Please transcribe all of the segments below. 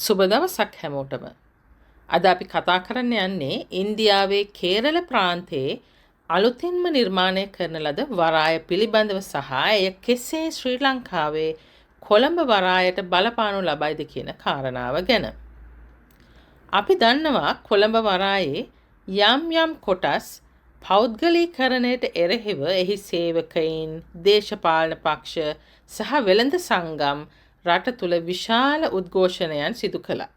සුබ දවසක් හැමෝටම. අද අපි කතා කරන්න යන්නේ ඉන්දියාවේ කේරළ ප්‍රාන්තයේ අලුතින්ම නිර්මාණය කරන ලද වරාය පිළිබඳව සහ එය කෙසේ ශ්‍රී ලංකාවේ කොළඹ වරායට බලපානු ලබයිද කියන කාරණාව ගැන. අපි දන්නවා කොළඹ වරායේ යම් යම් කොටස් පෞද්ගලීකරණයට එරෙහිව එහි සේවකයින්, දේශපාලන පක්ෂ සහ වෙළඳ සංගම් රට තුළ විශාල උද්ඝෝෂණයන් සිදු කළා.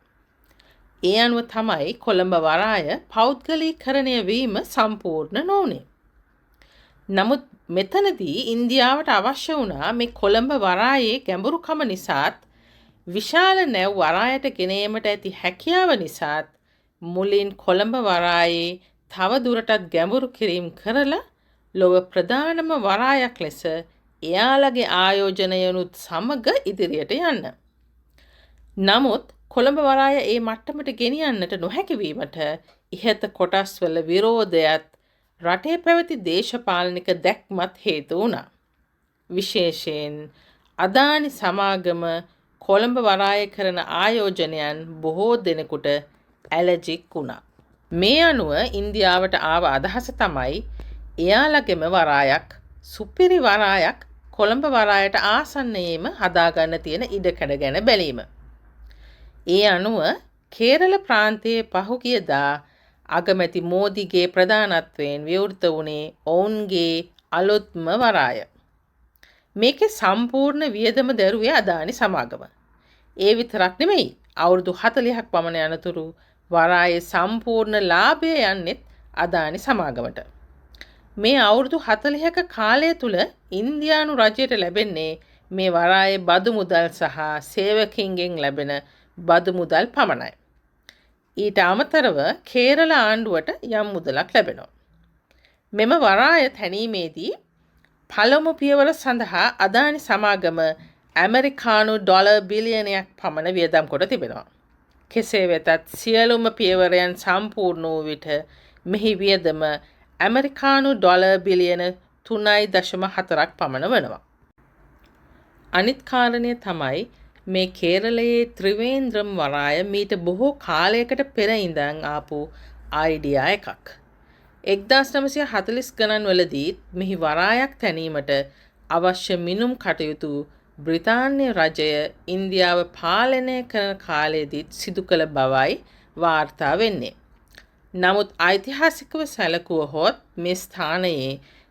ඒ අනුව තමයි කොළඹ වරාය පෞද්ගලීකරණය වීම සම්පූර්ණ නොවුනේ. නමුත් මෙතනදී ඉන්දියාවට අවශ්‍ය වුණා මේ කොළඹ වරායේ ගැඹුරුකම නිසාත් විශාල නැව් වරායට ගෙනීමට ඇති හැකියාව නිසාත් මුලින් කොළඹ වරායේ තව දුරටත් ගැඹුරු කිරීම කරලා ලොව ප්‍රධානම වරායක් ලෙස එයාලගේ ආයෝජනයනුත් සමග ඉදිරියට යන්න. නමුත් කොළඹ වරාය ඒ මට්ටමට ගෙනියන්නට නොහැකි වීමට ඉහත කොටස්වල විරෝධයත් රටේ පැවති දේශපාලනික දැක්මත් හේතු වුණා. විශේෂයෙන් අදානි සමාගම කොළඹ වරාය කරන ආයෝජනයන් බොහෝ දෙනෙකුට ඇලර්ජික් වුණා. මේ අනුව ඉන්දියාවට ආව අදහස තමයි එයාලගෙම වරායක්, සුපිරි වරායක් කොළඹ වරායට ආසන්නයේම හදාගන්න තියෙන ඉඩකඩ ගැන බැලීම. ඒ අනුව කේරළ ප්‍රාන්තයේ පහුගියදා අගමැති මෝදිගේ ප්‍රධානත්වයෙන් විවෘත වුණේ ඔවුන්ගේ අලුත්ම වරාය. මේකේ සම්පූර්ණ වියදම දැරුවේ අදානි සමාගම. ඒ විතරක් නෙමෙයි, අවුරුදු 40ක් පමණ යනතුරු වරායේ සම්පූර්ණ ලාභය යන්නේත් අදානි සමාගමට. මේ අවුරුදු 40ක කාලය තුල ඉන්දියානු රජයට ලැබෙන්නේ මේ වරායේ බදු මුදල් සහ සේවකින්ගෙන් ලැබෙන බදු මුදල් පමණයි. ඊට අමතරව කේරළ ආණ්ඩුවට යම් මුදලක් ලැබෙනවා. මෙම වරාය තැනීමේදී පළමු පියවර සඳහා අදානි සමාගම ඇමරිකානු ඩොලර් බිලියනයක් පමණ වියදම් කොට තිබෙනවා. කෙසේ වෙතත් සියලුම පියවරයන් සම්පූර්ණ වූ විට මෙහි වියදම ඇමරිකානු ඩොලර් බිලියන 3.4ක් පමණ වෙනවා. අනිත් කාරණය තමයි මේ කේරළයේ ත්‍රිවේන්ද්‍රම් වරාය මීට බොහෝ කාලයකට පෙර ඉඳන් ආපු අයිඩියා එකක්. 1940 ගණන් වලදී මෙහි වරායක් තැනීමට අවශ්‍ය මිනුම් කටයුතු බ්‍රිතාන්‍ය රජය ඉන්දියාව පාලනය කරන කාලයේදී සිදු කළ බවයි වාර්තා වෙන්නේ. නමුත් ඓතිහාසිකව සැලකුවහොත් මේ ස්ථානයේ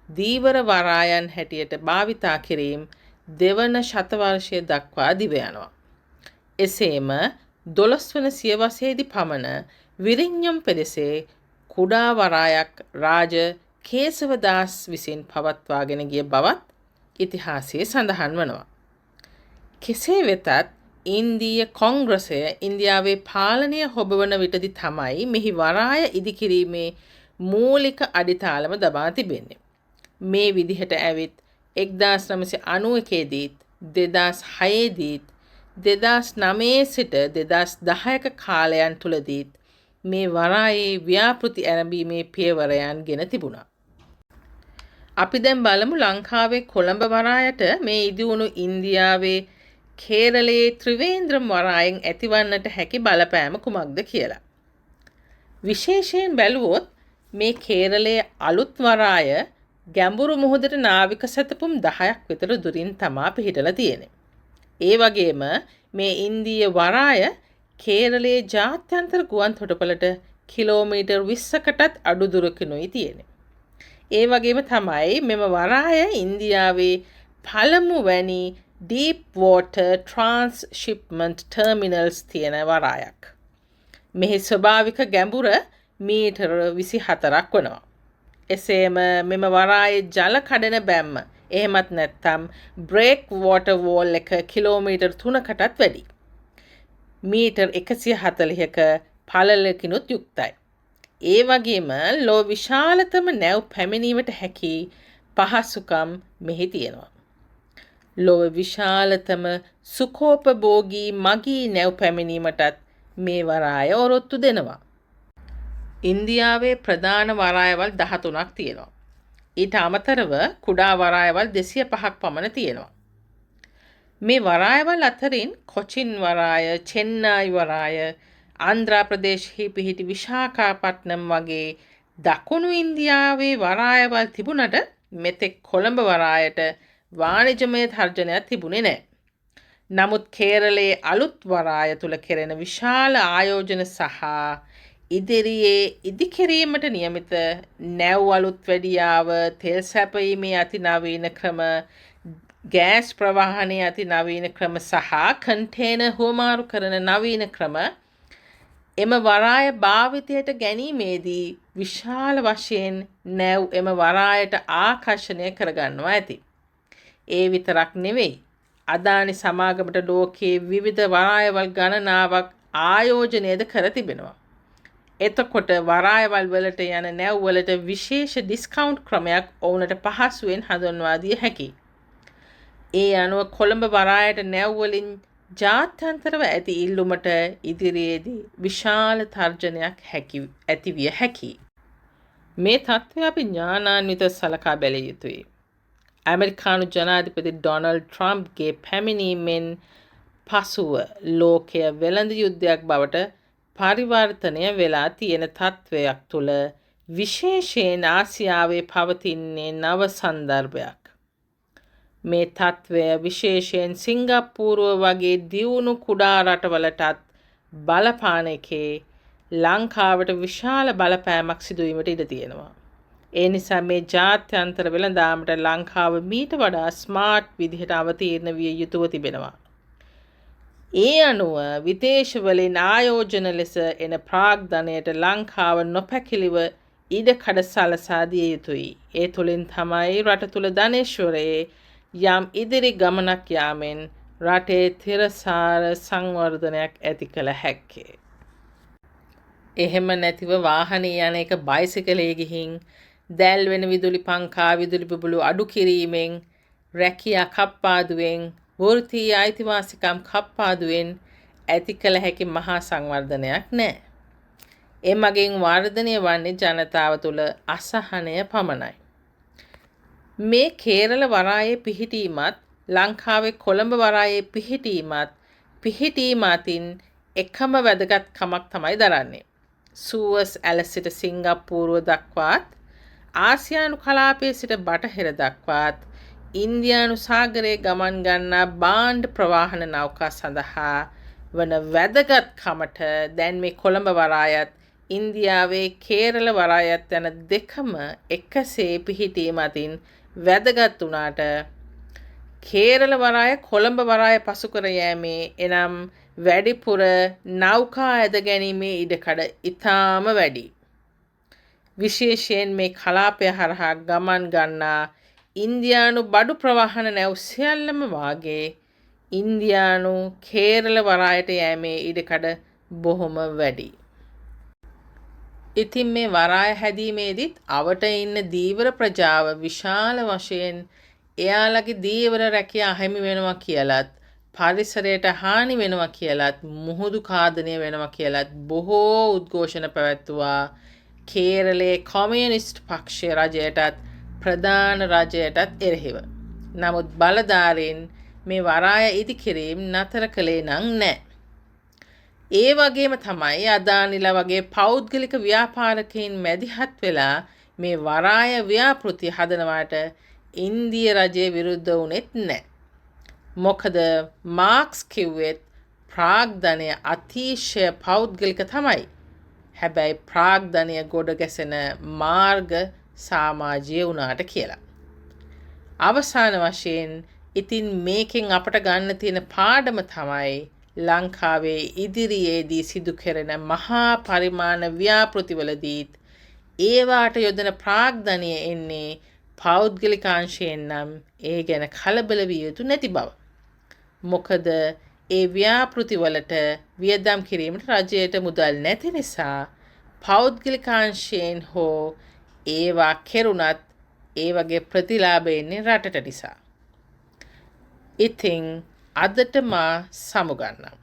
දීවර වරායන් හැටියට භාවිතා කිරීම දෙවන ශතවර්ෂය දක්වා දිව යනවා. එසේම 12 වන සියවසේදී පමණ විරිඤ්ඤම් පෙදෙසේ කුඩා වරායක් රාජ කේසවදාස් විසින් පවත්වාගෙන ගිය බවත් ඉතිහාසයේ සඳහන් වනවා. කෙසේ වෙතත් ඉන්දීය කොංග්‍රසය ඉන්දියාවේ පාලනය හොබවන විටදී තමයි මෙහි වරාය ඉදිකිරීමේ මූලික අඩිතාලම දබා තිබෙන්නේ. මේ විදිහට ඇවිත් 1991 දීත් 2006 දීත් 2009 සිට 2010ක කාලයන් තුලදීත් මේ වරායේ ව්‍යාපෘති ආරම්භීමේ පියවරයන් ගෙන තිබුණා. අපි දැන් බලමු ලංකාවේ කොළඹ වරායට මේ ඉදිවුණු ඉන්දියාවේ කේරළයේ ත්‍රිවේන්ද්‍රම් වරායෙන් ඇතිවන්නට හැකි බලපෑම කුමක්ද කියලා. විශේෂයෙන් බැලුවොත් මේ කේරළයේ අලුත් වරාය ගැඹුරු මුහුදට නාවික සැතපුම් 10ක් විතර දුරින් තමා පිහිටලා තියෙන්නේ. ඒ වගේම මේ ඉන්දීය වරාය කේරළයේ ජාත්‍යන්තර ගුවන් තොටුපළට කිලෝමීටර් 20කටත් අඩු දුරකිනුයි තියෙන්නේ. ඒ වගේම තමයි මෙම වරාය ඉන්දියාවේ පළමු වැනි ඩීප් වෝටර් ට්‍රාන්ස්ෂිප්මන්ට් ටර්මිනල්ස් තියෙන වරායක්. මෙහි ස්වභාවික ගැඹුර මීටර 24ක් වනවා. එසේම මෙම වරායේ ජල කඩන බැම්ම එහෙමත් නැත්නම් බ්‍රේක් වෝටර් වෝල් එක කිලෝමීටර් 3කටත් වැඩි. මීටර් 140ක පළලකිනුත් යුක්තයි. ඒ වගේම ලෝ විශාලතම නැව් පැමිණීමට හැකි පහසුකම් මෙහි තියෙනවා. ලොව විශාලතම සුඛෝපභෝගී මගී නැව් පැමිණීමටත් මේ වරාය ඔරොත්තු දෙනවා. ඉන්දියාවේ ප්‍රධාන වරායවල් 13ක් තියෙනවා. ඊට අමතරව කුඩා වරායවල් 205ක් පමණ තියෙනවා. මේ වරායවල් අතරින් කොචින් වරාය, චෙන්නයි වරාය, ආන්ධ්‍රා ප්‍රදේශයේ පිහිටි විශාඛාපට්නම් වගේ දකුණු ඉන්දියාවේ වරායවල් තිබුණට මෙතෙක් කොළඹ වරායට වාණිජමය තර්ජනයක් තිබුණේ නැහැ. නමුත් කේරළයේ අලුත් වරාය තුල කෙරෙන විශාල ආයෝජන සහ ඉදිරියේ ඉදිකිරීමට නියමිත නැව් අලුත් වැඩියාව, තෙල් සැපයීමේ අති නවීන ක්‍රම, ගෑස් ප්‍රවාහනයේ අති නවීන ක්‍රම සහ කන්ටේනර් හුවමාරු කරන නවීන ක්‍රම එම වරාය භාවිතයට ගැනීමේදී විශාල වශයෙන් නැව් එම වරායට ආකර්ෂණය කරගන්නවා ඇති. ඒ විතරක් නෙවෙයි. අදානි සමාගමට ලෝකයේ විවිධ වරායවල් ගණනාවක් ආයෝජනයද කර තිබෙනවා. එතකොට වරායවල් වලට යන නැව් වලට විශේෂ ඩිස්කවුන්ට් ක්‍රමයක් ඔවුන්ට පහසුවෙන් හඳුන්වා දිය හැකියි. ඒ අනුව කොළඹ වරායට නැව් වලින් ජාත්‍යන්තරව ඇති ඉල්ලුමට ඉදිරියේදී විශාල තර්ජනයක් ඇති විය හැකියි. මේ තත්ත්වය අපි ඥානාන්විත සලකා බැලිය යුතුයි. ඇමරිකානු ජනාධිපති ඩොනල්ඩ් ට්‍රම්ප්ගේ පැමිණීමෙන් පසුව ලෝකය වෙළඳ යුද්ධයක් බවට පරිවර්තනය වෙලා තියෙන තත්ත්වයක් තුළ විශේෂයෙන් ආසියාවේ පවතින්නේ නව සන්දර්භයක්. මේ තත්ත්වය විශේෂයෙන් සිංගප්පූරුව වගේ දියුණු කුඩා රටවලටත් බලපාන එකේ ලංකාවට විශාල බලපෑමක් සිදුවීමට ඉඩ තියෙනවා. ඒ නිසා මේ ජාත්‍යන්තර වෙළඳාමට ලංකාව මීට වඩා ස්මාර්ට් විදිහට අවතීර්ණ විය යුතුව තිබෙනවා. ඒ අනුව විදේශවලින් ආයෝජන ලෙස එන ප්‍රාග්ධනයට ලංකාව නොපැකිලිව ඉඩකඩ සලසා දිය යුතුයි. ඒ තුළින් තමයි රට තුළ ධනේශ්වරයේ යම් ඉදිරි ගමනක් යාමෙන් රටේ තිරසාර සංවර්ධනයක් ඇති කළ හැක්කේ. එහෙම නැතිව වාහනේ යන එක බයිසිකලේ ගිහින් දැල් වෙන විදුලි පංකා විදුලි බුබුලු අඩු කිරීමෙන් රැකියා කප්පාදුවෙන් වෘත්තීය අයිතිවාසිකම් කප්පාදුවෙන් ඇති කළ හැකි මහා සංවර්ධනයක් නැහැ. එමගින් වර්ධනය වන්නේ ජනතාව තුළ අසහනය පමණයි. මේ කේරළ වරායේ පිහිටීමත් ලංකාවේ කොළඹ වරායේ පිහිටීම අතින් එකම වැදගත්කමක් තමයි දරන්නේ. සූවස් ඇල සිට සිංගප්පූරුව දක්වාත් ආසියානු කලාපයේ සිට බටහිර දක්වාත් ඉන්දියානු සාගරයේ ගමන් ගන්නා බාණ්ඩ ප්‍රවාහන නෞකා සඳහා වන වැදගත්කමට දැන් මේ කොළඹ වරායත් ඉන්දියාවේ කේරළ වරායත් යන දෙකම එකසේ පිහිටීම අතින් වැදගත් වුණාට කේරළ වරාය කොළඹ වරාය පසු කර යෑමේ එනම් වැඩිපුර නෞකා ඇද ගැනීමේ ඉඩකඩ ඉතාම වැඩි. විශේෂයෙන් මේ කලාපය හරහා ගමන් ගන්නා ඉන්දියානු බඩු ප්‍රවාහන නැව් සියල්ලම වාගේ ඉන්දියානු කේරළ වරායට යෑමේ ඉඩකඩ බොහොම වැඩි. ඉතින් මේ වරාය හැදීමේදීත් අවට ඉන්න දීවර ප්‍රජාව විශාල වශයෙන් එයාලගේ දීවර රැකියා අහිමි වෙනවා කියලත් පරිසරයට හානි වෙනවා කියලත් මුහුදු ඛාදනය වෙනවා කියලත් බොහෝ උද්ඝෝෂණ පැවැත්වුවා. කේරළයේ කොමියුනිස්ට් පක්ෂ රජයටත් ප්‍රධාන රජයටත් එරෙහිව. නමුත් බලධාරීන් මේ වරාය ඉදිකිරීම නතර කළේ නම් නැහැ. ඒ වගේම තමයි අදානිලා වගේ පෞද්ගලික ව්‍යාපාරිකයින් මැදිහත් වෙලා මේ වරාය ව්‍යාපෘති හදනවාට ඉන්දිය රජය විරුද්ධ වුණෙත් නැහැ. මොකද මාක්ස් කිව්වෙත් ප්‍රාග්ධනය අතිශය පෞද්ගලික තමයි. හැබැයි ප්‍රාග්ධනය ගොඩ ගැසෙන මාර්ග සමාජීය වුණාට කියලා. අවසාන වශයෙන් ඉතින් මේකෙන් අපට ගන්න තියෙන පාඩම තමයි ලංකාවේ ඉදිරියේදී සිදු කෙරෙන මහා පරිමාණ ව්‍යාපෘතිවලදීත් ඒවාට යොදන ප්‍රාග්ධනය එන්නේ පෞද්ගලිකාංශයෙන් නම් ඒ ගැන කලබල විය යුතු නැති බව. මොකද ඒ ව්‍යාපෘතිවලට වියදම් කිරීමට රජයට මුදල් නැති නිසා පෞද්ගලිකාංශයෙන් හෝ ඒවා කෙරුණත් ඒ වගේ ප්‍රතිලාභ එන්නේ රටට නිසා. ඉතින් අදට මා සමුගන්නම්.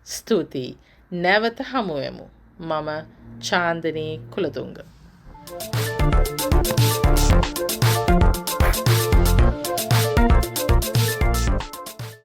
ස්තුතියි. නැවත හමුවෙමු. මම චාන්දනී කුලතුංග.